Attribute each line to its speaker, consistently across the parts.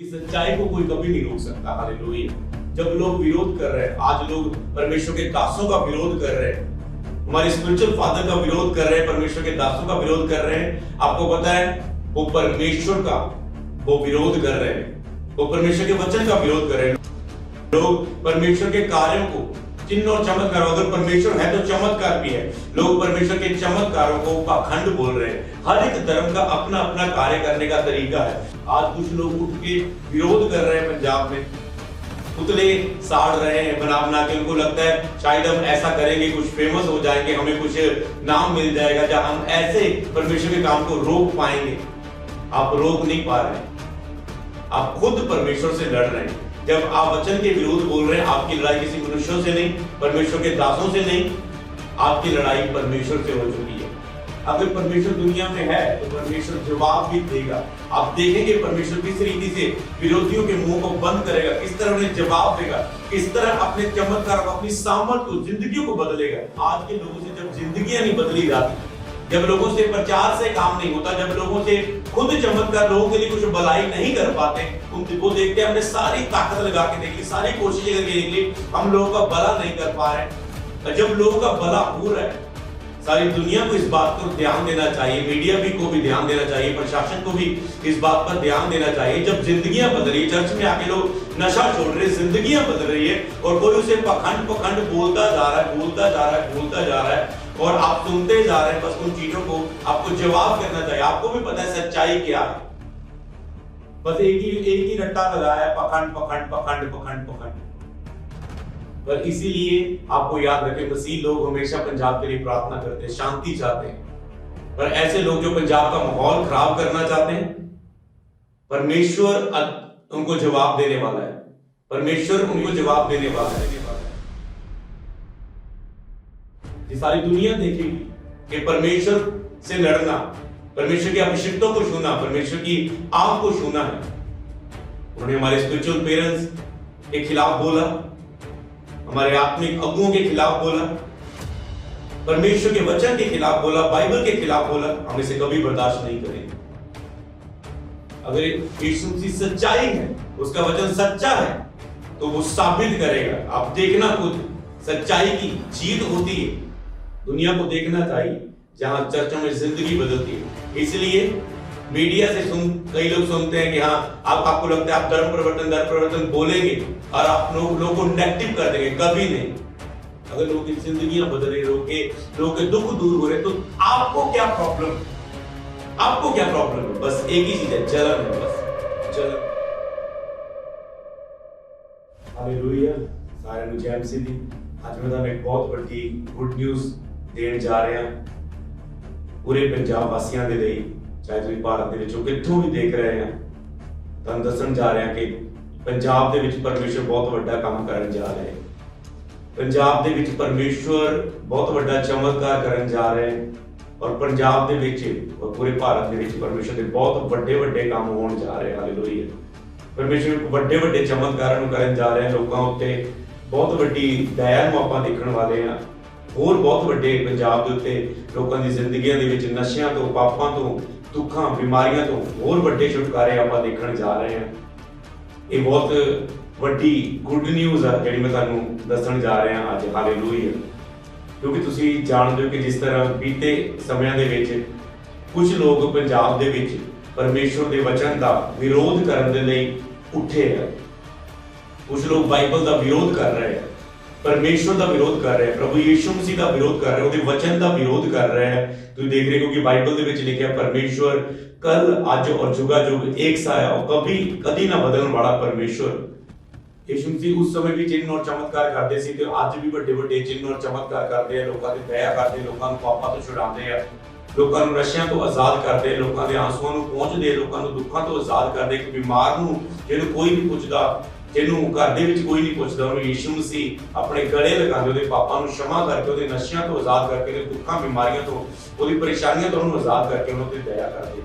Speaker 1: कि सच्चाई को कोई कभी नहीं रोक सकता। हालेलुया। जब लोग विरोध कर रहे हैं, आज लोग परमेश्वर के दासों का विरोध कर रहे हैं, हमारे स्पिरिचुअल फादर का विरोध कर रहे हैं, परमेश्वर के दासों का विरोध कर रहे हैं। आपको पता है वो परमेश्वर का वो विरोध कर रहे हैं, वो परमेश्वर के वचन का विरोध कर रहे हैं। लोग परमेश्वर के कार्यों को, चिन्ह और चमत्कार, अगर परमेश्वर है तो चमत्कार भी है, लोग परमेश्वर के चमत्कारों को पाखंड बोल रहे हैं। हर एक धर्म का अपना अपना कार्य करने का तरीका है। आज कुछ लोग उठ के विरोध कर रहे हैं, पंजाब में पुतले साड़ रहे हैं बना बना के। उनको लगता है शायद हम ऐसा करेंगे कुछ फेमस हो जाएंगे, हमें कुछ नाम मिल जाएगा जहां हम ऐसे परमेश्वर के काम को रोक पाएंगे। आप रोक नहीं पा रहे, आप खुद परमेश्वर से लड़ रहे हैं। जब आप वचन के विरोध बोल रहे हैं, आपकी लड़ाई किसी मनुष्यों से नहीं, परमेश्वर के दासों से नहीं, आपकी लड़ाई परमेश्वर से हो चुकी है। अगर परमेश्वर दुनिया में है तो परमेश्वर जवाब भी देगा। आप देखेंगे परमेश्वर किस रीति से विरोधियों के मुंह को बंद करेगा, किस तरह उन्हें जवाब देगा, किस तरह अपने चमत्कार, अपनी सामर्थ को, जिंदगियों को बदलेगा। आज के लोगों से जब जिंदगियां नहीं बदली जाती, जब लोगों से प्रचार से काम नहीं होता, जब लोगों से खुद चमत्कार, लोगों के लिए कुछ भलाई नहीं कर पाते, उनको देखते हमने सारी ताकत लगा के देख ली, सारी कोशिशें करके देख ली, हम लोगों का भला नहीं कर पा रहे। जब लोगों का भला हो रहा है, सारी दुनिया को इस बात पर ध्यान देना चाहिए, मीडिया भी को भी ध्यान देना चाहिए, प्रशासन को भी इस बात पर ध्यान देना चाहिए। जब जिंदगियां बदल रही है, चर्च में आके लोग नशा छोड़ रहे हैं, जिंदगियां बदल रही है, और कोई उसे पखंड पखंड बोलता जा रहा है, बोलता जा रहा है, बोलता जा रहा है, और आप सुनते जा रहे हैं। बस उन चीजों को आपको जवाब करना चाहिए। आपको भी पता है सच्चाई क्या है, बस एक ही रट्टा लगाया है, पखंड पखंड पखंड पखंड पखंड। पर इसीलिए आपको याद रखें, मसीह लोग हमेशा पंजाब के लिए प्रार्थना करते हैं, शांति चाहते हैं। पर ऐसे लोग जो पंजाब का माहौल खराब करना चाहते हैं, परमेश्वर उनको जवाब देने वाला है, परमेश्वर उनको जवाब देने वाला है। ये सारी दुनिया देखेगी कि परमेश्वर से लड़ना, परमेश्वर के अभिषिक्तों को छूना, परमेश्वर की आंख को छूना है। उन्होंने हमारे स्पिरिचुअल पेरेंट्स के खिलाफ बोला, हमारे आत्मिक अगुओं के खिलाफ बोला, परमेश्वर के वचन के खिलाफ बोला, बाइबल के खिलाफ बोला। हम इसे कभी बर्दाश्त नहीं करेंगे। अगर यीशु मसीह सच्चाई है, उसका वचन सच्चा है, तो वो साबित करेगा। आप देखना, खुद सच्चाई की जीत होती है। दुनिया को देखना चाहिए जहां चर्चों में जिंदगी बदलती है। इसलिए मीडिया से कई लोग सुनते हैं कि हाँ, आपको लगता है आप धर्म परिवर्तन बोलेंगे और आप लोगों को नेगेटिव कर देंगे। कभी नहीं। अगर लोगों की जिंदगियां बदल रही, लोगों के दुख दूर हो रहे, तो आपको क्या प्रॉब्लम, आपको क्या प्रॉब्लम है? बस एक ही चीज है, जलन है, बस जलन। हालेलुया। सारे नु जय मसीह दी। आज मैं ਤੁਹਾਨੂੰ ਇੱਕ ਬਹੁਤ ਵੱਡੀ ਗੁੱਡ ਨਿਊਜ਼ ਦੇਣ ਜਾ ਰਿਹਾ ਪੂਰੇ ਪੰਜਾਬ ਵਾਸੀਆਂ ਦੇ ਲਈ, ਚਾਹੇ ਤੁਸੀਂ ਭਾਰਤ ਦੇ ਵਿੱਚੋਂ ਕਿੱਥੋਂ ਵੀ ਦੇਖ ਰਹੇ ਆ। ਤੁਹਾਨੂੰ ਦੱਸਣ ਜਾ ਰਿਹਾ ਕਿ ਪੰਜਾਬ ਦੇ ਵਿੱਚ ਪਰਮੇਸ਼ਰ ਬਹੁਤ ਵੱਡਾ ਕੰਮ ਕਰਨ ਜਾ ਰਿਹਾ ਹੈ। ਪੰਜਾਬ ਦੇ ਵਿੱਚ ਪਰਮੇਸ਼ਰ ਬਹੁਤ ਵੱਡਾ ਚਮਤਕਾਰ ਕਰਨ ਜਾ ਰਿਹਾ ਹੈ, ਔਰ ਪੰਜਾਬ ਦੇ ਵਿੱਚ ਔਰ ਪੂਰੇ ਭਾਰਤ ਦੇ ਵਿੱਚ ਪਰਮੇਸ਼ਰ ਦੇ ਬਹੁਤ ਵੱਡੇ ਵੱਡੇ ਕੰਮ ਹੋਣ ਜਾ ਰਹੇ। ਹਾਲੇਲੂਇਆ। ਪਰਮੇਸ਼ਰ ਵੱਡੇ ਵੱਡੇ ਚਮਤਕਾਰਾਂ ਨੂੰ ਕਰਨ ਜਾ ਰਿਹਾ ਹੈ। ਲੋਕਾਂ ਉੱਤੇ ਬਹੁਤ ਵੱਡੀ ਦਇਆ ਨੂੰ ਆਪਾਂ ਦੇਖਣ ਵਾਲੇ ਆ। ਹੋਰ ਬਹੁਤ ਵੱਡੇ ਪੰਜਾਬ ਦੇ ਉੱਤੇ ਲੋਕਾਂ ਦੀ ਜ਼ਿੰਦਗੀਆਂ ਦੇ ਵਿੱਚ ਨਸ਼ਿਆਂ ਤੋਂ, ਪਾਪਾਂ ਤੋਂ, ਦੁੱਖਾਂ, ਬਿਮਾਰੀਆਂ ਤੋਂ ਹੋਰ ਵੱਡੇ ਛੁਟਕਾਰੇ ਆਪਾਂ ਦੇਖਣ ਜਾ ਰਹੇ ਹਾਂ। ਇਹ ਬਹੁਤ ਵੱਡੀ ਗੁੱਡ ਨਿਊਜ਼ ਆ ਜਿਹੜੀ ਮੈਂ ਤੁਹਾਨੂੰ ਦੱਸਣ ਜਾ ਰਿਹਾ ਅੱਜ। ਹਾਲੇਲੂਇਆ। ਕਿਉਂਕਿ ਤੁਸੀਂ ਜਾਣਦੇ ਹੋ ਕਿ ਜਿਸ ਤਰ੍ਹਾਂ ਬੀਤੇ ਸਮਿਆਂ ਦੇ ਵਿੱਚ ਕੁਝ ਲੋਕ ਪੰਜਾਬ ਦੇ ਵਿੱਚ ਪਰਮੇਸ਼ਵਰ ਦੇ ਵਚਨ ਦਾ ਵਿਰੋਧ ਕਰਨ ਦੇ ਲਈ ਉੱਠੇ ਆ। कुछ लोग बाइबल का विरोध कर रहे हैं, परमेश्वर का विरोध कर रहे हैं, प्रभु यीशु मसीह का विरोध कर रहे हैं, उसके वचन का विरोध कर रहे हैं। तुम देख रहे हो कि बाइबल के विच लिखा है परमेश्वर कल, आज और जुगा जुग एक सा है, और कभी कभी ना बदलने वाला परमेश्वर। यीशु मसीह उस समय भी चिन्ह और चमत्कार करते सी ते आज भी बड़े बड़े चिन्ह और चमत्कार करते हैं। लोगों की दया करते हैं, लोगों को पापां तो छुड़ाते हैं, लोगों को नशियां तो आजाद करते हैं, लोगों के आंसुओं को पहुंचते, लोगों को दुखों तो आजाद करते। एक बीमार नूं जिहनूं कोई नहीं पुछदा, ਜਿਹਨੂੰ ਘਰ ਦੇ ਵਿੱਚ ਕੋਈ ਨਹੀਂ ਪੁੱਛਦਾ, ਉਹਨੂੰ ਯੀਸ਼ੂ ਮਸੀਹ ਆਪਣੇ ਗਲੇ ਲਗਾਉਂਦੇ, ਉਹਦੇ ਪਾਪਾਂ ਨੂੰ क्षमा ਕਰਕੇ, ਉਹਦੇ ਨਸ਼ਿਆਂ ਤੋਂ ਆਜ਼ਾਦ ਕਰਕੇ, ਉਹਦੇ ਦੁੱਖਾਂ ਬਿਮਾਰੀਆਂ ਤੋਂ, ਉਹਦੀ ਪਰੇਸ਼ਾਨੀਆਂ ਤੋਂ ਉਹਨੂੰ ਆਜ਼ਾਦ ਕਰਕੇ ਉਹਨਾਂ ਤੇ ਦਇਆ ਕਰਦੇ।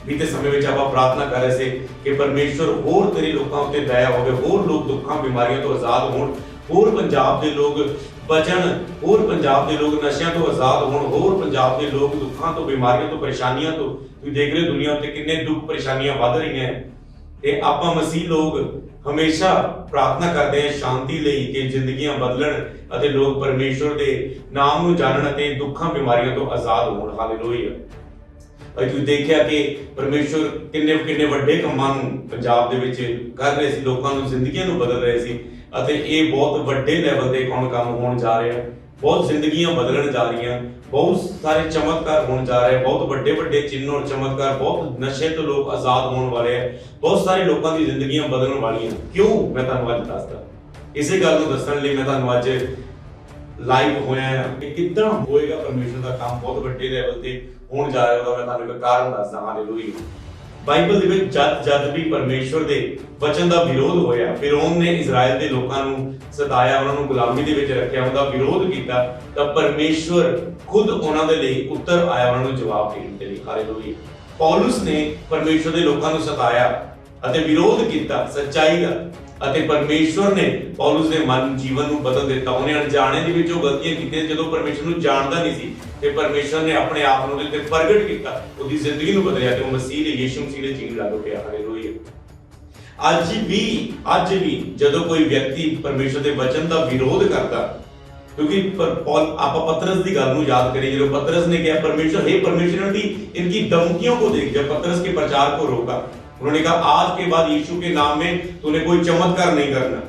Speaker 1: ਬੀਤੇ ਸਮੇਂ ਵਿੱਚ ਆਪਾਂ ਪ੍ਰਾਰਥਨਾ ਕਰ ਰਹੇ ਸੀ ਕਿ ਪਰਮੇਸ਼ਵਰ ਹੋਰ ਤੇਰੇ ਲੋਕਾਂ ਉੱਤੇ ਦਇਆ ਹੋਵੇ, ਹੋਰ ਲੋਕ ਦੁੱਖਾਂ ਬਿਮਾਰੀਆਂ ਤੋਂ ਆਜ਼ਾਦ ਹੋਣ, ਹੋਰ ਪੰਜਾਬ ਦੇ ਲੋਕ ਬਚਣ, ਹੋਰ ਪੰਜਾਬ ਦੇ ਲੋਕ ਨਸ਼ਿਆਂ ਤੋਂ ਆਜ਼ਾਦ ਹੋਣ, ਹੋਰ ਪੰਜਾਬ ਦੇ ਲੋਕ ਦੁੱਖਾਂ ਤੋਂ, ਬਿਮਾਰੀਆਂ ਤੋਂ, ਪਰੇਸ਼ਾਨੀਆਂ ਤੋਂ। ਤੁਸੀਂ ਦੇਖ ਰਹੇ ਦੁਨੀਆ ਉੱਤੇ ਕਿੰਨੇ ਦੁੱਖ ਪਰੇਸ਼ਾਨੀਆਂ ਵੱਧ ਰਹੀਆਂ ਹੈ। ਤੇ ਆਪਾਂ ਮਸੀਹ ਲੋਕ ਹਮੇਸ਼ਾ ਪ੍ਰਾਰਥਨਾ ਕਰਦੇ ਹਾਂ ਸ਼ਾਂਤੀ ਲਈ ਕਿ ਜ਼ਿੰਦਗੀਆਂ ਬਦਲਣ ਅਤੇ ਲੋਕ ਪਰਮੇਸ਼ਵਰ ਦੇ ਨਾਮ ਨੂੰ ਜਾਣਨ ਅਤੇ ਦੁੱਖਾਂ ਬਿਮਾਰੀਆਂ ਤੋਂ ਆਜ਼ਾਦ ਹੋਣ। ਹਾਲੇਲੂਇਆ। ਭਾਈ ਤੁਸੀਂ ਦੇਖਿਆ ਕਿ ਪਰਮੇਸ਼ਵਰ ਕਿੰਨੇ ਵੱਡੇ ਕੰਮਾਂ ਨੂੰ ਪੰਜਾਬ ਦੇ ਵਿੱਚ ਕਰ ਰਹੇ ਸੀ, ਲੋਕਾਂ ਨੂੰ ਜ਼ਿੰਦਗੀਆਂ ਨੂੰ ਬਦਲ ਰਹੇ ਸੀ ਅਤੇ ਇਹ ਬਹੁਤ ਵੱਡੇ ਲੈਵਲ ਤੇ ਕੰਮ ਹੋਣ ਜਾ ਰਿਹਾ। ਬਹੁਤ ਜ਼ਿੰਦਗੀਆਂ ਬਦਲਣ ਜਾ ਰਹੀਆਂ, ਬਹੁਤ ਸਾਰੇ ਚਮਤਕਾਰ ਹੋਣ ਜਾ ਰਹੇ, ਬਹੁਤ ਵੱਡੇ ਚਿੰਨ੍ਹ ਔਰ ਚਮਤਕਾਰ, ਬਹੁਤ ਨਸ਼ੇ ਤੋਂ ਲੋਕ ਆਜ਼ਾਦ ਹੋਣ ਵਾਲੇ ਆ, ਬਹੁਤ ਸਾਰੇ ਲੋਕਾਂ ਦੀ ਜ਼ਿੰਦਗੀਆਂ ਬਦਲਣ ਵਾਲੀਆਂ। ਕਿਉਂ ਮੈਂ ਤੁਹਾਨੂੰ ਅੱਜ ਦੱਸਦਾ, ਇਸੇ ਗੱਲ ਨੂੰ ਦੱਸਣ ਲਈ ਮੈਂ ਤੁਹਾਨੂੰ ਅੱਜ ਲਾਈਵ ਹੋਇਆ ਹੈ ਕਿ ਕਿੱਦਾਂ ਹੋਏਗਾ ਪਰਮੇਸ਼ਰ ਦਾ ਕੰਮ ਬਹੁਤ ਵੱਡੇ ਲੈਵਲ ਤੇ ਹੋਣ ਜਾ ਰਿਹਾ। ਉਹਦਾ ਮੈਂ ਤੁਹਾਨੂੰ ਇੱਕ ਕਾਰਨ ਦੱਸਦਾ। ਹਾਲੇਲੂਇਆ। ਬਾਈਬਲ ਦੇ ਵਿੱਚ ਜਦ ਵੀ ਪਰਮੇਸ਼ਵਰ ਦੇ ਵਚਨ ਦਾ ਵਿਰੋਧ ਹੋਇਆ, ਫਿਰੌਨ ਨੇ ਇਜ਼ਰਾਈਲ ਦੇ ਲੋਕਾਂ ਨੂੰ ਸਤਾਇਆ, ਉਹਨਾਂ ਨੂੰ ਗੁਲਾਮੀ ਦੇ ਵਿੱਚ ਰੱਖਿਆ, ਉਹਦਾ ਵਿਰੋਧ ਕੀਤਾ, ਤਾਂ ਪਰਮੇਸ਼ਵਰ ਖੁਦ ਉਹਨਾਂ ਦੇ ਲਈ ਉੱਤਰ ਆਇਆ, ਉਹਨਾਂ ਨੂੰ ਜਵਾਬ ਦੇਣ ਦੇ ਲਈ। ਹਾਲੇਲੂਇਆ। ਪੌਲੁਸ ਨੇ ਪਰਮੇਸ਼ਵਰ ਦੇ ਲੋਕਾਂ ਨੂੰ ਸਤਾਇਆ ਅਤੇ ਵਿਰੋਧ ਕੀਤਾ ਸੱਚਾਈ ਦਾ, ਅਤੇ ਪਰਮੇਸ਼ਵਰ ਨੇ ਪੌਲੁਸ ਦੇ ਮਨ ਜੀਵਨ ਨੂੰ ਬਦਲ ਦਿੱਤਾ। ਉਹਨੇ ਅਣਜਾਣੇ ਦੇ ਵਿੱਚ ਉਹ ਗਲਤੀਆਂ ਕੀਤੀਆਂ ਜਦੋਂ ਪਰਮੇਸ਼ਵਰ ਨੂੰ ਜਾਣਦਾ ਨਹੀਂ ਸੀ, ਤੇ ਪਰਮੇਸ਼ਵਰ ਨੇ ਆਪਣੇ ਆਪ ਨੂੰ ਉਹਦੇ ਤੇ ਪ੍ਰਗਟ ਕੀਤਾ, ਉਹਦੀ ਜ਼ਿੰਦਗੀ ਨੂੰ ਬਦਲਿਆ ਤੇ ਉਹ ਮਸੀਹ ਦੇ ਯਿਸੂ ਮਸੀਹ ਦੇ ਜੀਣ ਲੱਗ ਪਿਆ। ਹਾਲੇਲੂਇਆ। ਅੱਜ ਵੀ ਜਦੋਂ ਕੋਈ ਵਿਅਕਤੀ ਪਰਮੇਸ਼ਵਰ ਦੇ ਵਚਨ ਦਾ ਵਿਰੋਧ ਕਰਦਾ, क्योंकि आप पतरस की गल को याद करें, जो पतरस ने कहा परमेश्वर हे परमेश्वर इनकी धमकियों को देख, जब पतरस के प्रचार को रोका, उन्होंने कहा आज के बाद यीशु के नाम में तूने कोई चमत्कार नहीं करना,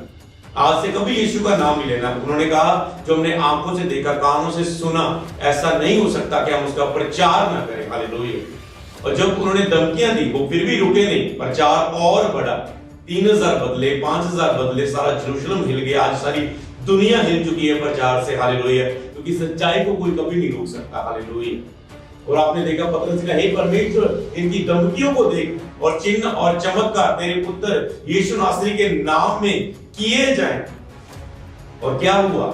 Speaker 1: आज से कभी यीशु का नाम ही लेना। उन्होंने कहा जो हमने आंखों से देखा, कानों से सुना, ऐसा नहीं हो सकता कि हम उसका प्रचार न करें। हालेलुया। और जब उन्होंने धमकियां दी वो फिर भी रुके नहीं, प्रचार और बढ़ा, 3000 बदले, 5000 बदले, सारा यरूशलेम हिल गया। आज सारी दुनिया हिल चुकी है प्रचार से। हालेलुया। क्योंकि सच्चाई को कोई कभी नहीं रोक सकता। हालेलुया। और आपने देखा पतरस ने कहा हे परमेश्वर इनकी धमकियों को देख और चिन्ह और चमत्कार तेरे पुत्र यीशु नासरी के नाम में किए जाएं। और क्या हुआ?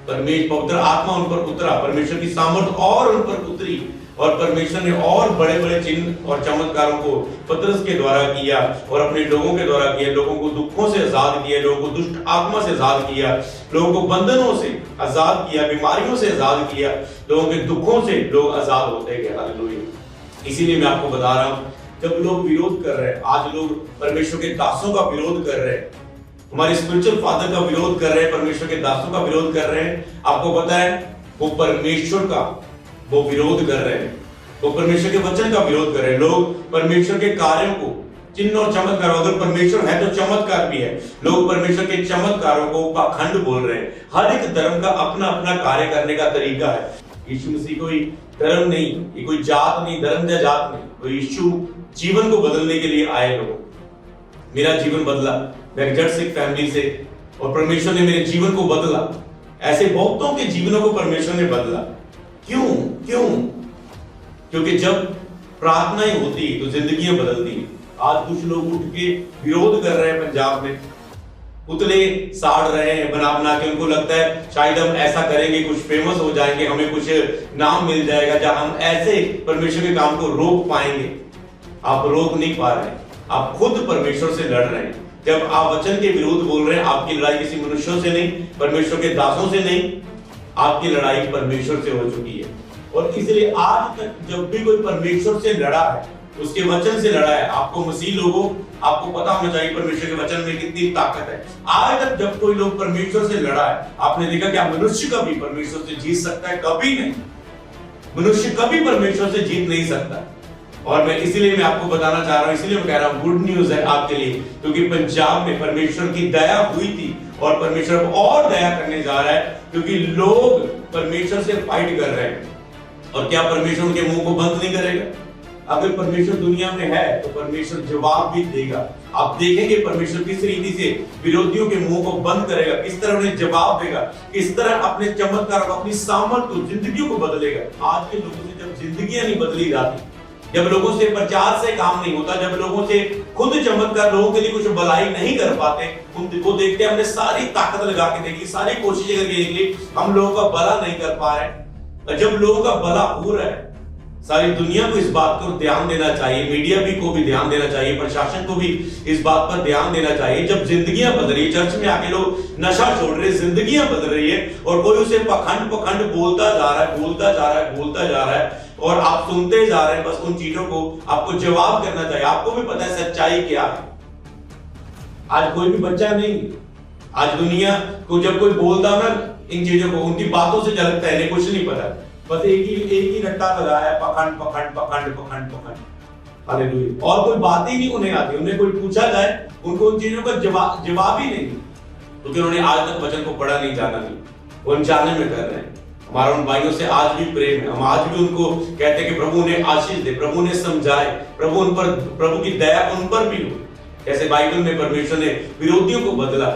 Speaker 1: परमेश्वर पवित्र आत्मा उन पर उतरा, परमेश्वर की सामर्थ और उन पर उतरी, और परमेश्वर ने और बड़े चिन्ह और चमत्कारों को पतरस के द्वारा किया और अपने लोगों के द्वारा किया। लोगों को दुखों से आजाद किया, लोगों को दुष्ट आत्मा से आजाद किया, लोगों को बंधनों से आजाद किया, बीमारियों से आजाद किया, लोगों के दुखों से लोग आजाद होते गए। हालेलुया। इसीलिए मैं आपको बता रहा हूं, जब लोग विरोध कर रहे हैं, आज लोग परमेश्वर के दासों का विरोध कर रहे हैं, हमारे स्पिरिचुअल फादर का विरोध कर रहे हैं, परमेश्वर के दासों का विरोध कर रहे हैं। आपको पता है वो परमेश्वर का वो विरोध कर रहे हैं, वो परमेश्वर के वचन का विरोध कर रहे हैं। लोग परमेश्वर के कार्यों को, चिन्ह और चमत्कार, अगर परमेश्वर है तो चमत्कार भी है, लोग परमेश्वर के चमत्कारों को पाखंड बोल रहे हैं। हर एक धर्म का अपना अपना कार्य करने का तरीका है। यीशु मसीह कोई धर्म नहीं, ये कोई जात नहीं, धर्म या जात नहीं, तो यीशु जीवन को बदलने के लिए आए लोग। मेरा जीवन बदला, मैं एक जड़ सिख फैमिली से, और परमेश्वर ने मेरे जीवन को बदला। ऐसे बहुतों के जीवनों को परमेश्वर ने बदला। क्यों? क्योंकि जब प्रार्थनाएं होती तो जिंदगियां बदलती। आज कुछ लोग उठ के विरोध कर रहे हैं, पंजाब में पुतले साड़ रहे हैं बना के, उनको लगता है शायद हम ऐसा करेंगे कुछ फेमस हो जाएंगे, हमें कुछ नाम मिल जाएगा, जहां हम ऐसे परमेश्वर के काम को रोक पाएंगे। आप रोक नहीं पा रहे, आप खुद परमेश्वर से लड़ रहे हैं। जब आप वचन के विरोध बोल रहे हैं, आपकी लड़ाई किसी मनुष्यों से नहीं, परमेश्वर के दासों से नहीं, आपकी लड़ाई परमेश्वर से हो चुकी है। और इसलिए आज तक जब भी कोई परमेश्वर से लड़ा है, उसके वचन से लड़ा है, आपको मसीह लोगों आपको पता होना चाहिए परमेश्वर के वचन में कितनी ताकत है। आज तक जब कोई लोग परमेश्वर से लड़ा है, आपने देखा क्या मनुष्य कभी परमेश्वर से जीत सकता है? कभी नहीं। मनुष्य कभी परमेश्वर से जीत नहीं सकता। और मैं इसीलिए मैं आपको बताना चाह रहा हूं, इसलिए मैं कह रहा हूं गुड न्यूज है आपके लिए, क्योंकि पंजाब में परमेश्वर की दया हुई थी और परमेश्वर और दया करने जा रहा है, क्योंकि लोग परमेश्वर से फाइट कर रहे हैं। और क्या परमेश्वर उनके मुंह को बंद नहीं करेगा? अगर परमेश्वर दुनिया में है तो परमेश्वर जवाब भी देगा। आप देखेंगे परमेश्वर किस रीति से विरोधियों के मुंह को बंद करेगा, किस तरह उन्हें जवाब देगा, किस तरह अपने चमत्कार को, अपनी सामर्थ को, जिंदगियों को बदलेगा। आज के लोगों से जब जिंदगियां नहीं बदली जाती, जब लोगों से प्रचार से काम नहीं होता, जब लोगों से खुद चमत्कार लोगों के लिए कुछ भलाई नहीं कर पाते, उनको देखते हमने सारी ताकत लगा के देखी, सारी कोशिशें करके देख ली, हम लोगों का भला नहीं कर पा रहे। जब लोगों का भला हो रहा है, सारी दुनिया को इस बात को ध्यान देना चाहिए, मीडिया भी को भी ध्यान देना चाहिए, प्रशासन को भी इस बात पर ध्यान देना चाहिए। जब जिंदगियां बदल रही, चर्च में आके लोग नशा छोड़ रहे, जिंदगियां बदल रही है, और कोई उसे पखंड बोलता जा रहा है, और आप सुनते जा रहे हैं बस उन चीजों को। आपको जवाब करना चाहिए, आपको भी पता है सच्चाई क्या है। आज कोई भी बच्चा नहीं, आज दुनिया को जब कोई बोलता ना इन चीजों को, उनकी बातों से झलकता है, कुछ नहीं पता, बस एक ही रट्टा लगाया है, पखंड पखंड पखंड पखंड पखंड। हालेलुया। और कोई बात ही नहीं उन्हें आती, उन्हें कोई पूछा जाए उनको उन चीजों का जवाब ही नहीं, क्योंकि उन्होंने आज तक वचन को पढ़ा नहीं, जाना नहीं, वो अनजाने में कर रहे हैं। हमारा उन भाइयों से आज भी प्रेम है, हम आज भी उनको कहते हैं कि प्रभु ने आशीष दे, प्रभु ने समझाए, प्रभु की दया उन पर भी हो। जैसे बाइबल में परमेश्वर ने विरोधियों को बदला,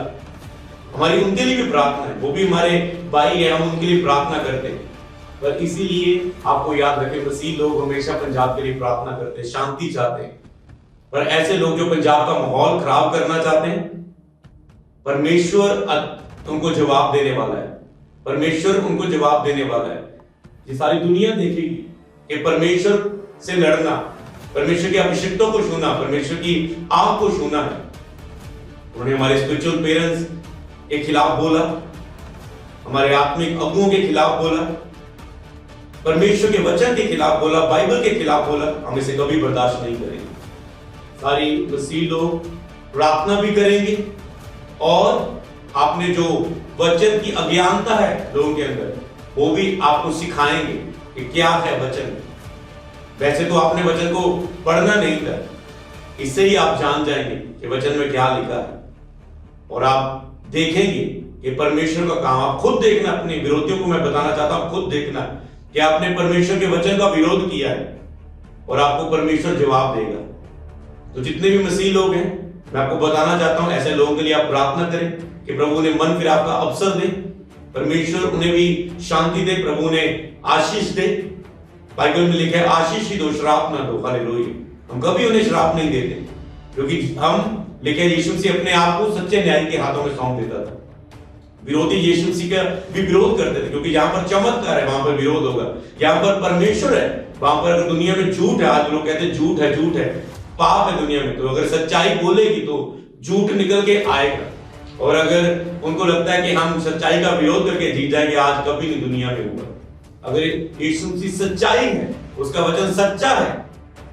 Speaker 1: हमारी उनके लिए भी प्रार्थना है, वो भी हमारे भाई है, हम उनके लिए प्रार्थना करते हैं। पर इसीलिए आपको याद रखें, मसीह लोग हमेशा पंजाब के लिए प्रार्थना करते हैं, शांति चाहते हैं। पर ऐसे लोग जो पंजाब का माहौल खराब करना चाहते हैं, परमेश्वर उनको जवाब देने वाला है, परमेश्वर उनको जवाब देने वाला है। ये सारी दुनिया देखेगी कि परमेश्वर से लड़ना, परमेश्वर के अभिषिक्तों को छूना, परमेश्वर की आंख को छूना है। उन्होंने हमारे स्पिरिचुअल पेरेंट्स के खिलाफ बोला, हमारे आत्मिक अगुओं के खिलाफ बोला, परमेश्वर के वचन के खिलाफ बोला, बाइबल के खिलाफ बोला। हम इसे कभी बर्दाश्त नहीं करेंगे। सारी मसीह लोग प्रार्थना भी करेंगे और आपने जो वचन की अज्ञानता है लोगों के अंदर, वो भी आपको सिखाएंगे कि क्या है वचन। वैसे तो आपने वचन को पढ़ना नहीं था, इससे ही आप जान जाएंगे कि वचन में क्या लिखा है, और आप देखेंगे कि परमेश्वर का काम। आप खुद देखना, अपने विरोधियों को मैं बताना चाहता हूं, खुद देखना कि आपने परमेश्वर के वचन का विरोध किया है, और आपको परमेश्वर जवाब देगा। तो जितने भी मसीह लोग हैं, मैं आपको बताना चाहता हूं, ऐसे लोगों के लिए आप प्रार्थना करें कि प्रभु ने मन फिर आपका अवसर दे, परमेश्वर उन्हें भी शांति दे, प्रभु ने आशीष दे। बाइबल में लिखा है आशीष ही दो, श्राप ना दो। हालेलुया। हम कभी उन्हें श्राप नहीं देते, क्योंकि हम लिखे यीशु मसीह अपने आप को सच्चे न्याय के हाथों में सौंप देता था। विरोधी यीशु मसीह का भी विरोध करते थे, क्योंकि जहां पर चमत्कार है वहां पर विरोध होगा, जहां पर परमेश्वर है वहां पर, अगर दुनिया में झूठ है, आज लोग कहते हैं झूठ है, झूठ है, पाप है दुनिया में, तो अगर सच्चाई बोलेगी तो झूठ निकल के आएगा। और अगर उनको लगता है कि हम सच्चाई का विरोध करके जीत जाएंगे, आज कभी नहीं दुनिया में हुआ। अगर यीशु मसीह सच्चाई है, उसका वचन सच्चा है,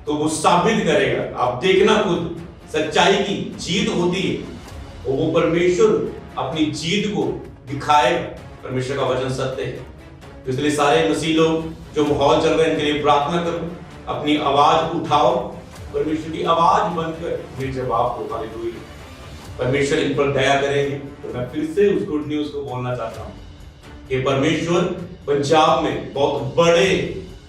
Speaker 1: तो वो साबित करेगा। आप देखना खुद, सच्चाई की जीत होती है, और वो परमेश्वर अपनी जीत को दिखाएगा। परमेश्वर का वचन सत्य है। तो इसलिए सारे मसीह लोग जो माहौल चल रहे हैं, इनके लिए प्रार्थना करो, अपनी आवाज उठाओ, परमेश्वर की आवाज बनकर ये जवाब दो। हालेलुया। परमेश्वर इन पर दया करेंगे। तो मैं फिर से उस गुड न्यूज को बोलना चाहता हूं कि परमेश्वर पंजाब में बहुत बड़े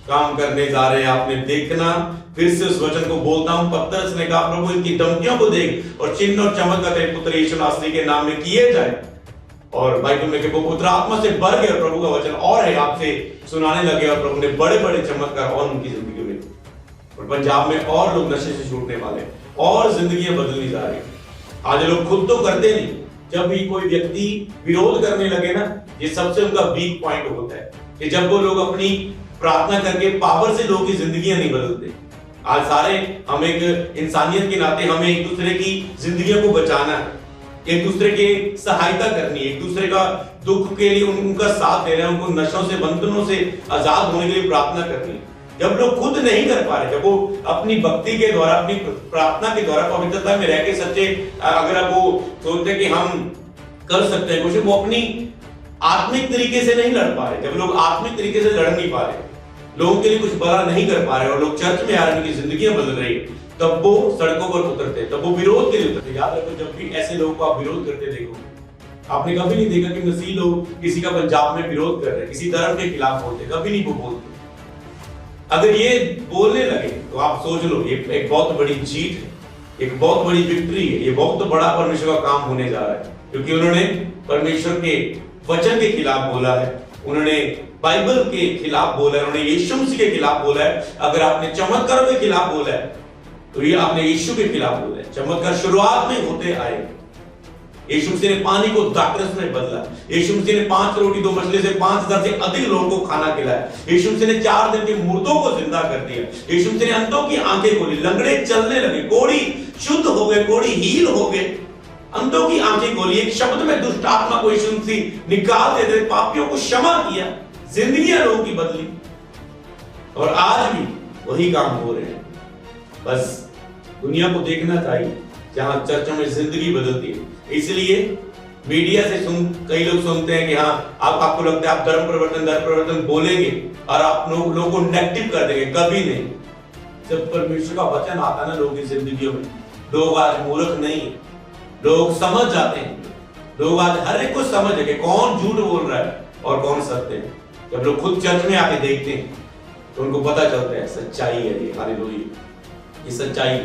Speaker 1: काम करने जा रहे हैं। आपने देखना, फिर से उस वचन को बोलता हूं, पतरस ने कहा प्रभु इनकी धमकियों को देख और चिन्ह और चमत्कार तेरे पुत्र यीशु मसीह के नाम में किए जाए। और बाइबल में कि वो पुत्र आत्मा से भर गए, प्रभु का वचन और है आपसे सुनाने लगे, और प्रभु ने बड़े बड़े चमत्कार और उनकी जिंदगी में। और पंजाब में और लोग नशे से छूटने वाले, और जिंदगियां बदलनी जा रही। आज लोग खुद तो करते नहीं, जब भी कोई व्यक्ति विरोध करने लगे ना, ये सबसे उनका वीक पॉइंट होता है कि जब वो लोग अपनी प्रार्थना करके पावर से लोगों की जिंदगियां नहीं बदलते। आज सारे हम एक इंसानियत के नाते हमें एक दूसरे की जिंदगियों को बचाना है, एक दूसरे की सहायता करनी है, एक दूसरे का दुख के लिए उनका साथ देना है, उनको नशों से बंधनों से आजाद होने के लिए प्रार्थना करनी है। जब लोग खुद नहीं कर पा रहे, जब वो अपनी भक्ति के द्वारा, अपनी प्रार्थना के द्वारा, पवित्रता में रह के सच्चे, अगर वो सोचते कि हम कर सकते हैं कुछ, वो अपनी आत्मिक तरीके से नहीं लड़ पा रहे। जब लोग आत्मिक तरीके से लड़ नहीं पा रहे, लोगों के लिए कुछ भला नहीं कर पा रहे, और लोग चर्च में आ रहे हैं, उनकी जिंदगियां बदल रही है, तब वो सड़कों पर उतरते हैं, तब वो विरोध के लिए उतरते। याद रखो, जब भी ऐसे लोगों को आप विरोध करते देखो, आपने कभी नहीं देखा कि मसीह लोग किसी का पंजाब में विरोध कर रहे हैं, किसी धर्म के खिलाफ बोलते, कभी नहीं वो बोलते। अगर ये बोलने लगे तो आप सोच लो, ये एक बहुत बड़ी जीत है, एक बहुत बड़ी विक्ट्री है, ये बहुत बड़ा परमेश्वर का काम होने जा रहा है, क्योंकि उन्होंने परमेश्वर के वचन के खिलाफ बोला है, उन्होंने बाइबल के खिलाफ बोला है, उन्होंने यीशु मसीह के खिलाफ बोला है। अगर आपने चमत्कारों के खिलाफ बोला है, तो ये आपने यीशु के खिलाफ बोला है। चमत्कार शुरुआत में होते आए। यीशु मसीह ने पानी को द्राक्षरस में बदला, यीशु मसीह ने 5 रोटी 2 मछली से 5000 से अधिक लोगों को खाना खिलाया, यीशु मसीह ने 4 दिन के मुर्दों को जिंदा कर दिया, यीशु मसीह ने अंधों की आंखें खोली, लंगड़े चलने लगे, कोढ़ी शुद्ध हो गए, कोढ़ी हील हो गए, अंधों की आंखें खोली। एक शब्द में दुष्ट आत्मा को यीशु मसीह निकाल देते, पापियों को क्षमा किया, जिंदगियां लोगों की बदली, और आज भी वही काम हो रहे हैं। बस दुनिया को देखना चाहिए, जहां चर्चों में जिंदगी बदलती है। इसलिए मीडिया से कई लोग सुनते हैं कि हाँ आपको लगता है आप धर्म परिवर्तन बोलेंगे और आप लोगों को नेगेटिव कर देंगे। कभी नहीं। जब परमेश्वर का वचन आता है ना लोगों की जिंदगियों में, लोग आज मूर्ख नहीं, लोग समझ जाते हैं। लोग आज हर एक को समझ है कि कौन झूठ बोल रहा है और कौन सत्य है। जब लोग खुद चर्च में आके देखते हैं तो उनको पता चलता है सच्चाई है ये, हालेलुया, ये सच्चाई।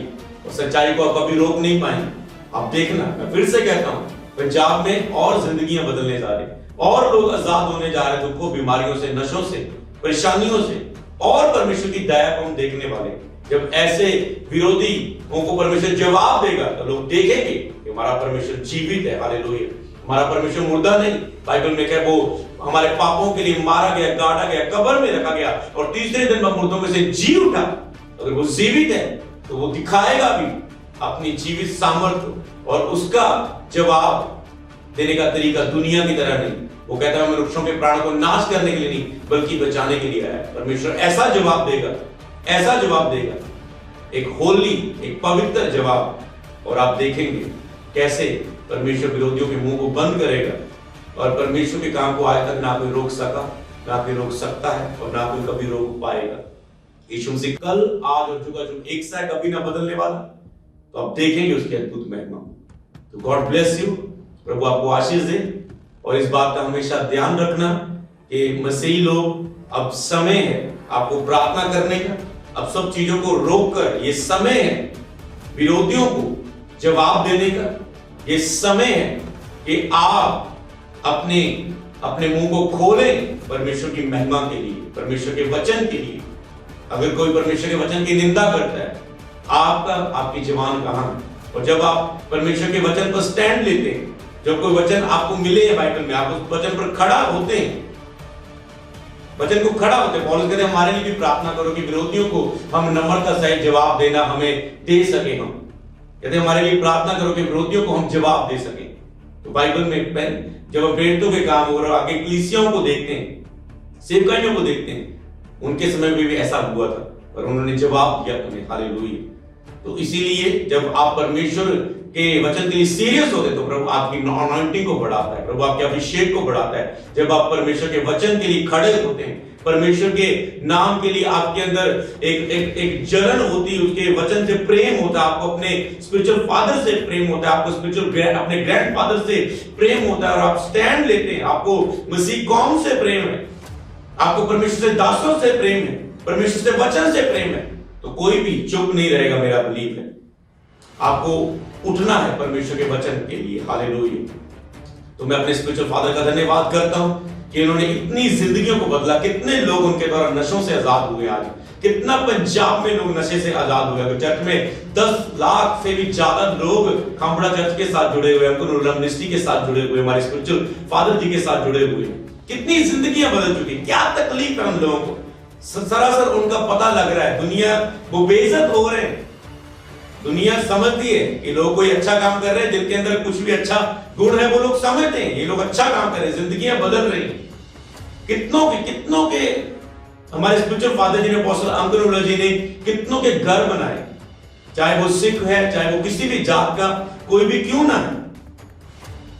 Speaker 1: और सच्चाई को आप कभी रोक नहीं पाएंगे। आप देखना, मैं फिर से कहता हूं, पंजाब में और जिंदगियां बदलने जा रही, और लोग आजाद होने जा रहे, दुखों, बीमारियों से, नशों से, परेशानियों से, और परमेश्वर की दया को हम देखने वाले। जब ऐसे विरोधी को परमेश्वर जवाब देगा तो लोग देखेंगे कि हमारा परमेश्वर जीवित है, हालेलुया। हमारा परमेश्वर मुर्दा नहीं। बाइबल में क्या, वो हमारे पापों के लिए मारा गया, गाड़ा गया, कब्र में रखा गया और तीसरे दिन मुर्दों में से जी उठा। अगर वो जीवित है तो वो दिखाएगा भी अपनी जीवित सामर्थ्य, और उसका जवाब देने का तरीका दुनिया की तरह नहीं। वो कहता है मैं वृक्षों के प्राणों को नाश करने के लिए नहीं बल्कि बचाने के लिए आया। परमेश्वर ऐसा जवाब देगा, ऐसा जवाब देगा, एक होली, एक पवित्र जवाब। और आप देखेंगे कैसे परमेश्वर विरोधियों के मुंह को बंद करेगा, और परमेश्वर के काम को आज तक ना कोई रोक सका, ना कोई रोक सकता है, और ना कोई कभी रोक पाएगा। यीशु मसीह कल, आज और जुगाजुग एक सा कभी ना बदलने वाला। तो आप देखेंगे उसकी अद्भुत महिमा। तो गॉड ब्लेस यू, प्रभु आपको आशीष दे। और इस बात का हमेशा ध्यान रखना कि मसीही लोग, अब समय है आपको प्रार्थना करने का। अब सब चीजों को रोककर ये समय है विरोधियों को जवाब देने का। ये समय है कि आप अपने मुंह को खोलें परमेश्वर की महिमा के लिए, परमेश्वर के वचन के लिए। अगर कोई परमेश्वर के वचन की निंदा करता है, आपकी जवान कहां है? और जब आप परमेश्वर के वचन पर स्टैंड लेते हैं, जब कोई वचन आपको मिले है बाइबल में, आप उस वचन पर खड़ा होते हैं, वचन को खड़ा होते हैं। पौलुस कहते हैं हमारे लिए भी प्रार्थना करो कि विरोधियों को हम नम्रता सहित जवाब देना हमें दे सके। हम कहते हैं हमारे लिए प्रार्थना करो कि विरोधियों को हम जवाब दे सके। तो बाइबल में जब हम प्रेरितों के काम और आगे कलीसियाओं को देखते हैं, सेवकाइयों को देखते हैं, उनके समय में भी ऐसा हुआ था और उन्होंने जवाब दिया उन्हें, हालेलुया। तो इसीलिए जब आप परमेश्वर के वचन के लिए सीरियस होते तो प्रभु आपकी अनॉइंटिंग को बढ़ाता है, प्रभु आपके अभिषेक को बढ़ाता है। जब आप परमेश्वर के वचन के लिए खड़े होते हैं, परमेश्वर के नाम के लिए आपके अंदर एक जलन होती है, उसके वचन से प्रेम होता है, आपको अपने स्पिरिचुअल फादर से प्रेम होता है, आपको स्पिरिचुअल अपने ग्रैंडफादर से प्रेम होता है, और आप स्टैंड लेते हैं। आपको मसीह कौम से प्रेम है, आपको परमेश्वर से दासों से प्रेम है, परमेश्वर से वचन से प्रेम है, तो कोई भी चुप नहीं रहेगा। मेरा बिलीव है आपको उठना है परमेश्वर के वचन के लिए, हालेलुया। तो मैं अपने स्पिरिचुअल फादर का धन्यवाद करता हूं कि इन्होंने इतनी जिंदगियों को बदला। कितने लोग उनके द्वारा नशों से आजाद हुए आज, कितना पंजाब में लोग नशे से आजाद हुए। तो चर्च में 10 लाख से भी ज्यादा लोग खामड़ा चर्च के साथ जुड़े हुए, अंकुर मिनिस्ट्री के साथ जुड़े हुए, हमारे स्पिरिचुअल फादर जी के साथ जुड़े हुए। कितनी जिंदगियां बदल चुकी, क्या तकलीफ है उन लोगों को, सरासर उनका पता लग रहा है। दुनिया वो बेइज्जत हो रहे हैं। दुनिया समझती है कि लोग कोई अच्छा काम कर रहे हैं, जिनके अंदर कुछ भी अच्छा गुण है वो लोग समझते हैं ये लोग अच्छा काम कर रहे हैं, जिंदगियां बदल रही हैं। कितनों के हमारे स्पिरिचुअल फादर जी ने, अपोस्टल अंकुर जी ने कितनों के घर बनाए, चाहे वो सिख है, चाहे वो किसी भी जात का कोई भी क्यों ना है।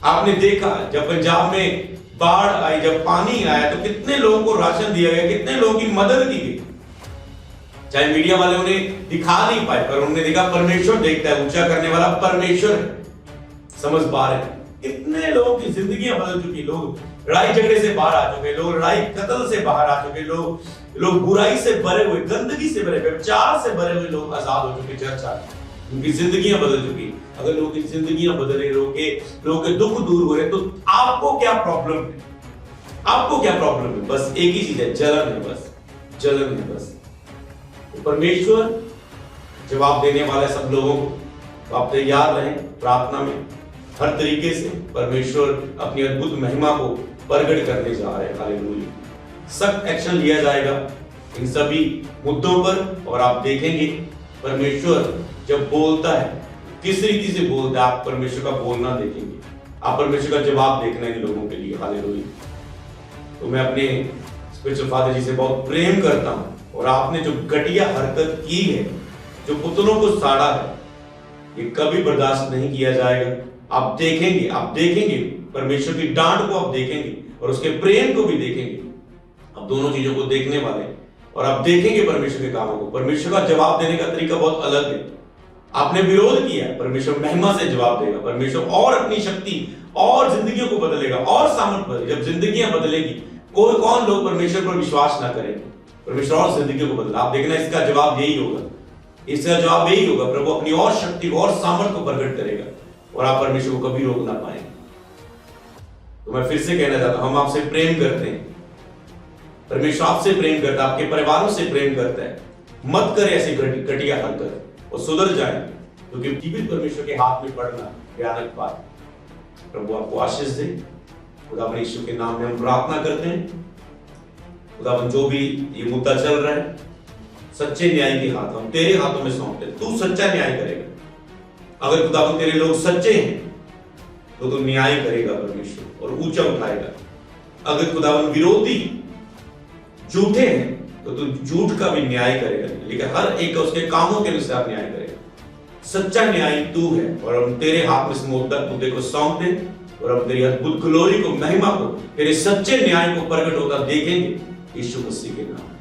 Speaker 1: आपने देखा जब पंजाब में बाढ़ आई, जब पानी आया, तो कितने लोगों को राशन दिया गया, कितने लोगों की मदद की गई। चाहे मीडिया वाले उन्हें दिखा नहीं पाए, पर उन्होंने देखा परमेश्वर देखता है, ऊंचा करने वाला परमेश्वर है। समझ पा रहे हैं कितने लोगों की जिंदगियां बदल चुकी। लोग लड़ाई झगड़े से बाहर आ चुके, लोग लड़ाई कत्ल से बाहर आ चुके, लोग बुराई से भरे हुए, गंदगी से भरे, व्यभिचार से भरे हुए लोग आजाद हो चुके। चर्च आ उनकी जिंदगियां बदल चुकी। अगर लोगों की जिंदगियां बदल रही, लोगों के दुख दूर हो रहे, तो आपको क्या प्रॉब्लम है? आपको क्या प्रॉब्लम है? बस एक ही चीज है, जलन है, बस जलन है बस। तो परमेश्वर जवाब देने वाले सब लोगों को, तो आप तैयार रहें प्रार्थना में। हर तरीके से परमेश्वर अपनी अद्भुत महिमा को प्रकट करने जा रहे हैं, हालेलुया। सख्त एक्शन लिया जाएगा इन सभी मुद्दों पर, और आप देखेंगे परमेश्वर जब बोलता है किस रीति से बोलता है, आप परमेश्वर का बोलना देखेंगे, आप परमेश्वर का जवाब देखना इन लोगों के लिए, हालेलुया। तो मैं अपने स्पिरिचुअल फादर जी से बहुत प्रेम करता हूं, और आपने जो घटिया हरकत की है, जो पुतलों को साड़ा है, ये कभी बर्दाश्त नहीं किया जाएगा। आप देखेंगे परमेश्वर की डांट को आप देखेंगे और उसके प्रेम को भी देखेंगे। आप दोनों चीजों को देखने वाले हैं और आप देखेंगे परमेश्वर के कामों को। परमेश्वर का जवाब देने का तरीका बहुत अलग है। आपने विरोध किया, परमेश्वर महिमा से जवाब देगा। परमेश्वर और अपनी शक्ति और जिंदगियों को बदलेगा और सामर्थ बदलेगा। जब जिंदगियां बदलेगी, कौन लोग परमेश्वर पर विश्वास ना करेंगे? परमेश्वर और जिंदगियों को बदला। आप देखना इसका जवाब यही होगा, इसका जवाब यही होगा। प्रभु अपनी और शक्ति को और सामर्थ को प्रकट करेगा और आप परमेश्वर को कभी रोक ना पाएंगे। तो मैं फिर से कहना चाहता हूं, हम आपसे प्रेम करते हैं, परमेश्वर आपसे प्रेम करता है, आपके परिवारों से प्रेम करता है। मत करें ऐसी घटिया हरकत और सुधर जाए, क्योंकि जीवित परमेश्वर के हाथ में पड़ना भयानक बात। प्रभु आपको आशीष दे। खुदावन यीशु के नाम में हम प्रार्थना करते हैं। खुदावन जो भी ये मुद्दा चल रहा है, सच्चे न्याय के हाथ हम तेरे हाथों में सौंपते हैं। तू सच्चा न्याय करेगा। अगर खुदावन तेरे लोग सच्चे हैं तो तू न्याय करेगा परमेश्वर और ऊंचा उठाएगा। अगर खुदावन विरोधी झूठे हैं तो तू झूठ का भी न्याय करेगा, लेकिन हर एक उसके कामों के अनुसार न्याय करेगा। सच्चा न्याय तू है और हम तेरे हाथ में इस मुद्दे को सौंप दें और हम तेरी अद्भुत ग्लोरी को, महिमा को, तेरे सच्चे न्याय को प्रकट होता देखेंगे यीशु मसीह के नाम।